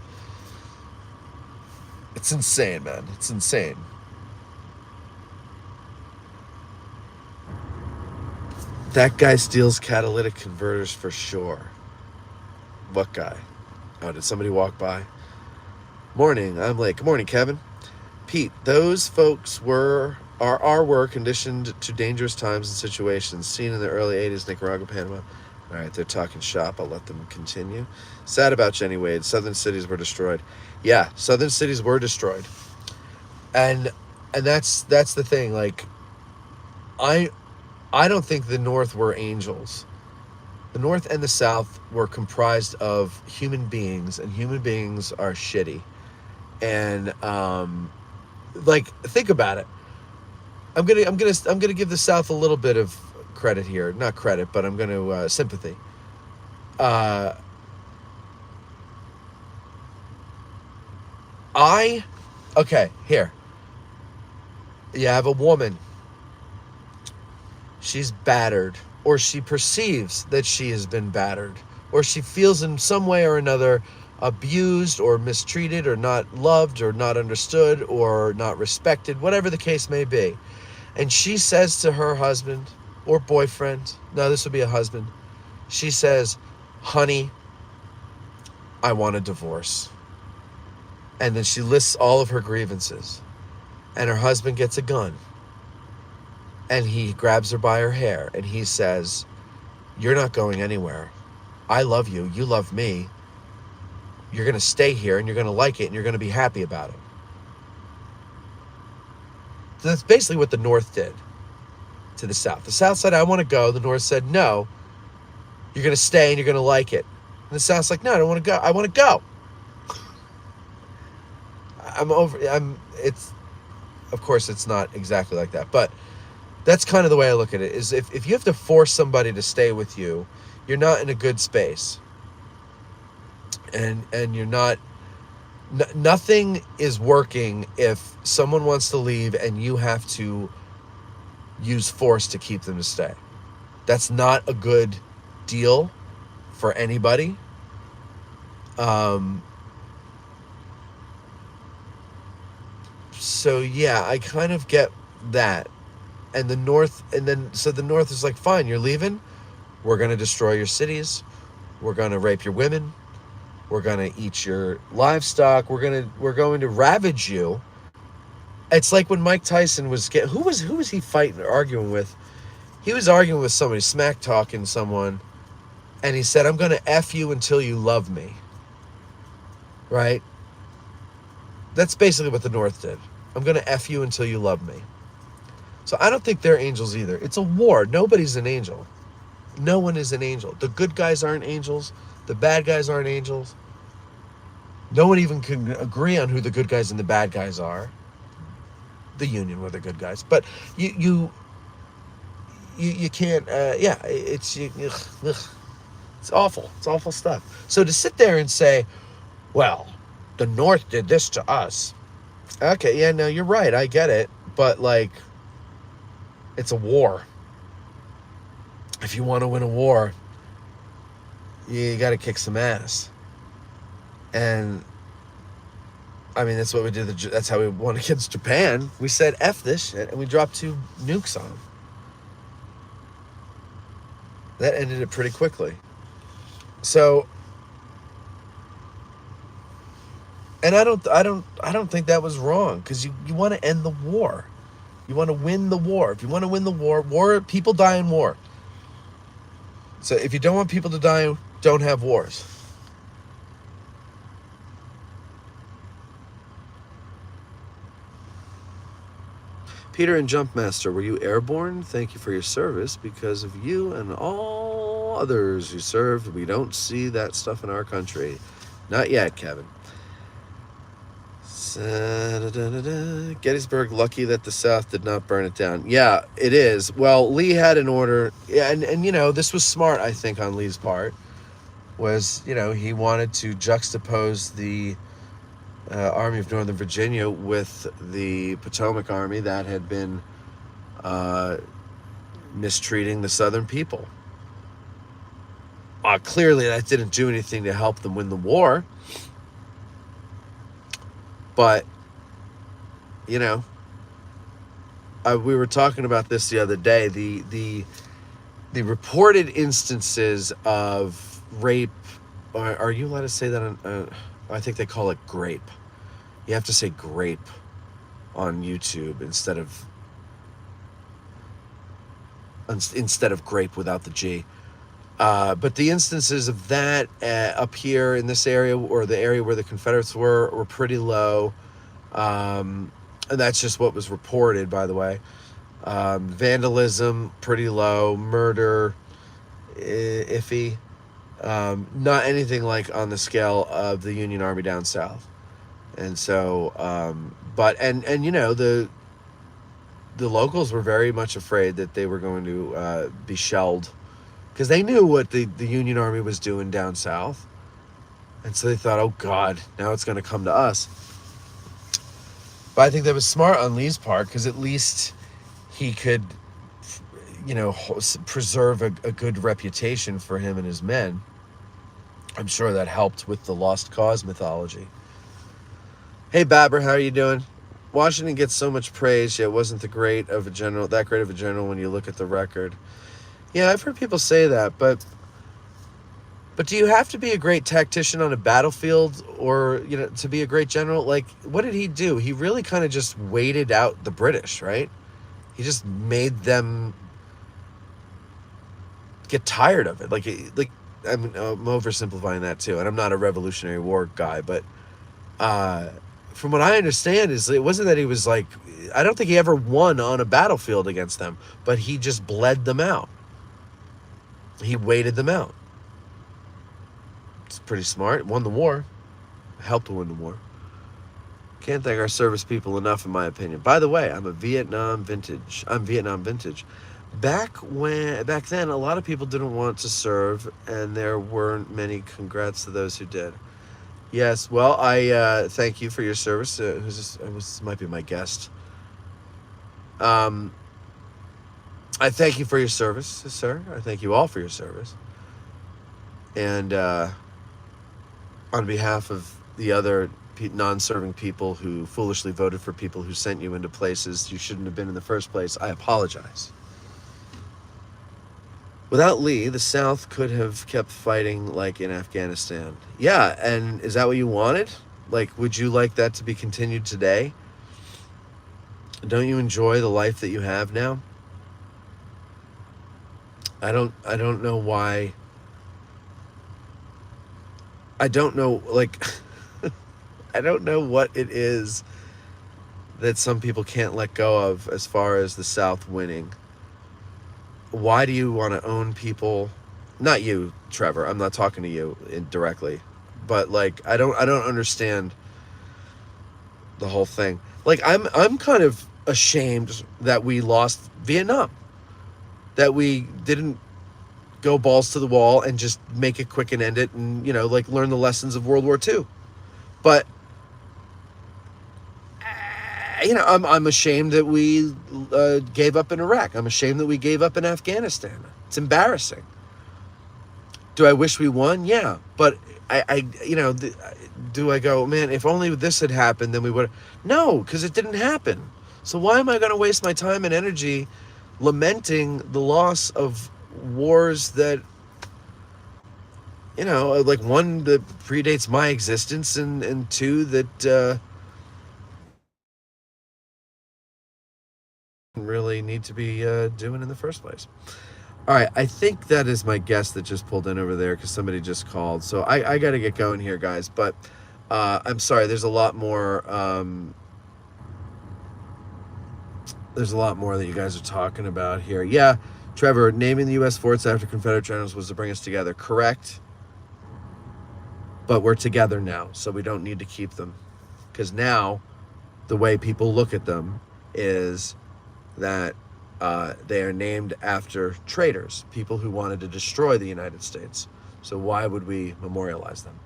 It's insane, man. It's insane. That guy steals catalytic converters for sure. What guy? Oh, did somebody walk by? Morning. I'm late. Good morning, Kevin. Pete, those folks were conditioned to dangerous times and situations seen in the early 80s, Nicaragua, Panama. All right, they're talking shop. I'll let them continue. Sad about Jenny Wade. Southern cities were destroyed. Yeah, southern cities were destroyed. And that's the thing. Like, I don't think the North were angels. The North and the South were comprised of human beings, and human beings are shitty. And like, think about it. I'm gonna give the South a little bit of credit here. Not credit, but I'm gonna sympathy. Okay, here. You have a woman. She's battered, or she perceives that she has been battered, or she feels in some way or another abused or mistreated or not loved or not understood or not respected, whatever the case may be. And she says to her husband or boyfriend, no, this would be a husband, she says, honey, I want a divorce. And then she lists all of her grievances. And her husband gets a gun. And he grabs her by her hair and he says, you're not going anywhere. I love you. You love me. You're going to stay here and you're going to like it and you're going to be happy about it. So that's basically what the North did to the South. The South said, I want to go. The North said, no, you're going to stay and you're going to like it. And the South's like, no, I don't want to go. I want to go. Of course, it's not exactly like that, but that's kind of the way I look at it, is if you have to force somebody to stay with you, you're not in a good space. And you're not, nothing is working if someone wants to leave and you have to use force to keep them to stay. That's not a good deal for anybody. So yeah, I kind of get that. And the North, so the North is like, fine, you're leaving. We're going to destroy your cities. We're going to rape your women. We're going to eat your livestock. We're going to ravage you. It's like when Mike Tyson was who was he fighting or arguing with? He was arguing with somebody, smack talking someone, and he said, I'm going to F you until you love me. Right? That's basically what the North did. I'm going to F you until you love me. So I don't think they're angels either. It's a war. Nobody's an angel. No one is an angel. The good guys aren't angels. The bad guys aren't angels. No one even can agree on who the good guys and the bad guys are. The Union were the good guys. But you can't, it's awful. It's awful stuff. So to sit there and say, well, the North did this to us. Okay, yeah, no, you're right. I get it. But, like, it's a war. If you want to win a war, you got to kick some ass. And, I mean, that's what we did. That's how we won against Japan. We said, F this shit, and we dropped 2 nukes on them. That ended it pretty quickly. So, and I don't think that was wrong, because you want to end the war. You want to win the war. If you want to win the war, people die in war. So if you don't want people to die, don't have wars. Peter and Jumpmaster, were you airborne? Thank you for your service. Because of you and all others who served, we don't see that stuff in our country. Not yet, Kevin. Gettysburg, lucky that the South did not burn it down. Yeah, it is. Well, Lee had an order, and you know, this was smart, I think, on Lee's part, was, you know, he wanted to juxtapose the Army of Northern Virginia with the Potomac Army that had been mistreating the Southern people. Clearly, that didn't do anything to help them win the war. But, you know, we were talking about this the other day. The reported instances of rape. Are you allowed to say that? I think they call it grape. You have to say grape on YouTube instead of grape without the G. But the instances of that up here in this area, or the area where the Confederates were pretty low. And that's just what was reported, by the way. Vandalism, pretty low. Murder, iffy. Not anything like on the scale of the Union Army down south. And so, and you know, the locals were very much afraid that they were going to be shelled, because they knew what the Union Army was doing down south. And so they thought, oh God, now it's going to come to us. But I think that was smart on Lee's part, because at least he could, you know, preserve a good reputation for him and his men. I'm sure that helped with the Lost Cause mythology. Hey Babber, how are you doing? Washington gets so much praise, yet wasn't that great of a general when you look at the record. Yeah, I've heard people say that, but do you have to be a great tactician on a battlefield, or, you know, to be a great general? Like, what did he do? He really kind of just waited out the British, right? He just made them get tired of it. Like I'm oversimplifying that too, and I'm not a Revolutionary War guy, but from what I understand, is it wasn't that he was like, I don't think he ever won on a battlefield against them, but he just bled them out. He waited them out. It's pretty smart. Won the war. Helped to win the war. Can't thank our service people enough, in my opinion. By the way, I'm Vietnam vintage. Back then, a lot of people didn't want to serve, and there weren't many. Congrats to those who did. Yes, well, I thank you for your service. Who's this? This might be my guest. I thank you for your service, sir. I thank you all for your service. And on behalf of the other non-serving people who foolishly voted for people who sent you into places you shouldn't have been in the first place, I apologize. Without Lee, the South could have kept fighting like in Afghanistan. Yeah, and is that what you wanted? Like, would you like that to be continued today? Don't you enjoy the life that you have now? I don't know why. I don't know, like, I don't know what it is that some people can't let go of as far as the South winning. Why do you want to own people? Not you, Trevor. I'm not talking to you directly. But, like, I don't understand the whole thing. Like, I'm kind of ashamed that we lost Vietnam. That we didn't go balls to the wall and just make it quick and end it, and, you know, like, learn the lessons of World War II. But, you know, I'm ashamed that we gave up in Iraq. I'm ashamed that we gave up in Afghanistan. It's embarrassing. Do I wish we won? Yeah. But I you know, do I go, man, if only this had happened, then we would. No, because it didn't happen. So why am I going to waste my time and energy lamenting the loss of wars that, you know, like, one that predates my existence, and two that really need to be doing in the first place. All right, I think that is my guest that just pulled in over there, because somebody just called. So I got to get going here, guys. But I'm sorry, there's a lot more there's a lot more that you guys are talking about here. Yeah, Trevor, naming the U.S. forts after Confederate generals was to bring us together. Correct. But we're together now, so we don't need to keep them. Because now, the way people look at them is that they are named after traitors, people who wanted to destroy the United States. So why would we memorialize them?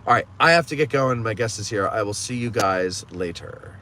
All right, I have to get going. My guest is here. I will see you guys later.